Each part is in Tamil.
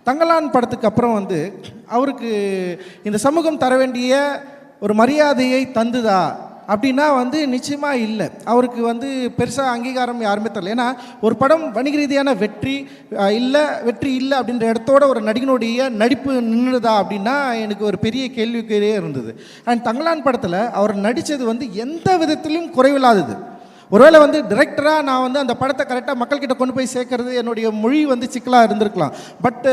தங்கலான் படத்துக்கு அப்புறம் வந்து அவருக்கு இந்த சமூகம் தர வேண்டிய ஒரு மரியாதையை தந்துதா அப்படின்னா வந்து நிச்சயமாக இல்லை. அவருக்கு வந்து பெருசாக அங்கீகாரம் யாருமே தரல. ஏன்னா ஒரு படம் வணிக ரீதியான வெற்றி வெற்றி இல்லை அப்படின்ற இடத்தோட ஒரு நடிகனுடைய நடிப்பு நின்றுதா அப்படின்னா எனக்கு ஒரு பெரிய கேள்விக்குறியே இருந்தது. அண்ட் தங்கலான் படத்தில் அவர் நடித்தது வந்து எந்த விதத்திலும் குறைவில்லாதது. ஒருவேளை வந்து டிரெக்டராக நான் வந்து அந்த படத்தை கரெக்டாக மக்கள்கிட்ட கொண்டு போய் சேர்க்கறது என்னுடைய மொழி வந்து சிக்கலாக இருந்திருக்கலாம். பட்டு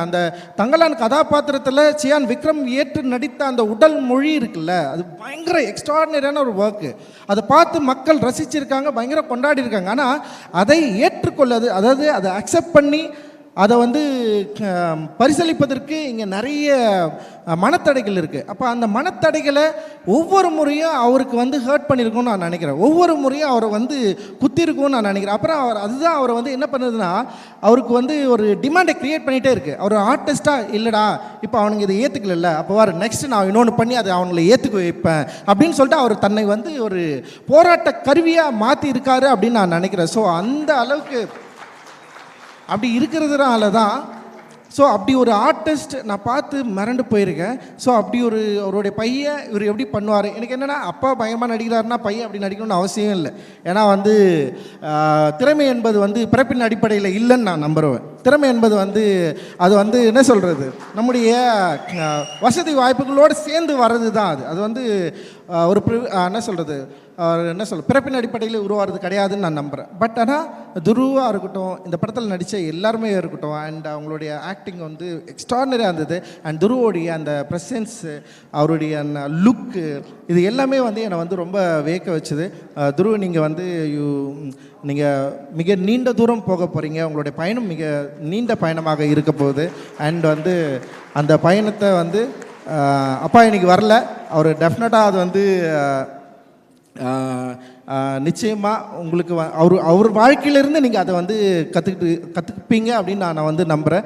அந்த தங்கலான் கதாபாத்திரத்தில் சியான் விக்ரம் ஏற்று நடித்த அந்த உடல் மொழி இருக்குல்ல, அது பயங்கர எக்ஸ்ட்ராடினரியான ஒரு ஒர்க்கு. அதை பார்த்து மக்கள் ரசிச்சிருக்காங்க, பயங்கர கொண்டாடி இருக்காங்க. ஆனால் அதை ஏற்றுக்கொள்ளது, அதாவது அதை அக்செப்ட் பண்ணி அதை வந்து பரிசளிப்பதற்கு இங்கே நிறைய மனத்தடைகள் இருக்குது. அப்போ அந்த மனத்தடைகளை ஒவ்வொரு முறையும் அவருக்கு வந்து ஹர்ட் பண்ணியிருக்கும்னு நான் நினைக்கிறேன். ஒவ்வொரு முறையும் அவரை வந்து குத்திருக்கும்னு நான் நினைக்கிறேன். அப்புறம் அதுதான் அவரை வந்து என்ன பண்ணுதுன்னா, அவருக்கு வந்து ஒரு டிமாண்டை க்ரியேட் பண்ணிகிட்டே இருக்குது. அவர் ஆர்டிஸ்ட்டாக இல்லைடா, இப்போ அவனுங்க இதை ஏற்றுக்கல, அப்போ வர நெக்ஸ்ட் நான் இன்னொன்று பண்ணி அதை அவங்களை ஏற்றுக்க வைப்பேன் அப்படின்னு சொல்லிட்டு அவர் தன்னை வந்து ஒரு போராட்ட கருவியாக மாற்றி இருக்காரு அப்படின்னு நான் நினைக்கிறேன். ஸோ அந்த அளவுக்கு அப்படி இருக்கிறதுனால தான், ஸோ அப்படி ஒரு ஆர்டிஸ்ட் நான் பார்த்து மிரண்டு போயிருக்கேன். ஸோ அப்படி ஒரு அவருடைய பையன் இவர் எப்படி பண்ணுவார், எனக்கு என்னென்னா அப்பா பயமாக நடிக்கிறாருன்னா பையன் அப்படி நடிக்கணும்னு அவசியம் இல்லை. ஏன்னா வந்து திறமை என்பது வந்து பிறப்பின் அடிப்படையில் இல்லைன்னு நான் நம்புகிறேன். திறமை என்பது வந்து அது வந்து என்ன சொல்கிறது, நம்முடைய வசதி வாய்ப்புகளோடு சேர்ந்து வர்றது தான். அது வந்து ஒரு என்ன சொல்கிறது பிறப்பின் அடிப்படையில் உருவாகிறது கிடையாதுன்னு நான் நம்புகிறேன். பட் ஆனால் துருவாக இருக்கட்டும், இந்த படத்தில் நடித்த எல்லாருமே இருக்கட்டும், அண்ட் அவங்களுடைய ஆக்டிங் வந்து எக்ஸ்ட்ராடினரியாக இருந்தது. அண்ட் துருவோடைய அந்த ப்ரெசன்ஸு, அவருடைய அந்த லுக்கு, இது எல்லாமே வந்து என்னை வந்து ரொம்ப வியக்க வச்சுது. துருவ நீங்கள் வந்து நீங்கள் மிக நீண்ட தூரம் போக போகிறீங்க, உங்களுடைய பயணம் மிக நீண்ட பயணமாக இருக்க போகுது. அண்ட் வந்து அந்த பயணத்தை வந்து அப்பா இன்னைக்கு வரல, அவர் டெஃபினட்டாக அது வந்து நிச்சயமாக உங்களுக்கு அவர் வாழ்க்கையிலேருந்து நீங்கள் அதை வந்து கற்றுப்பீங்க அப்படின்னு நான் வந்து நம்புகிறேன்.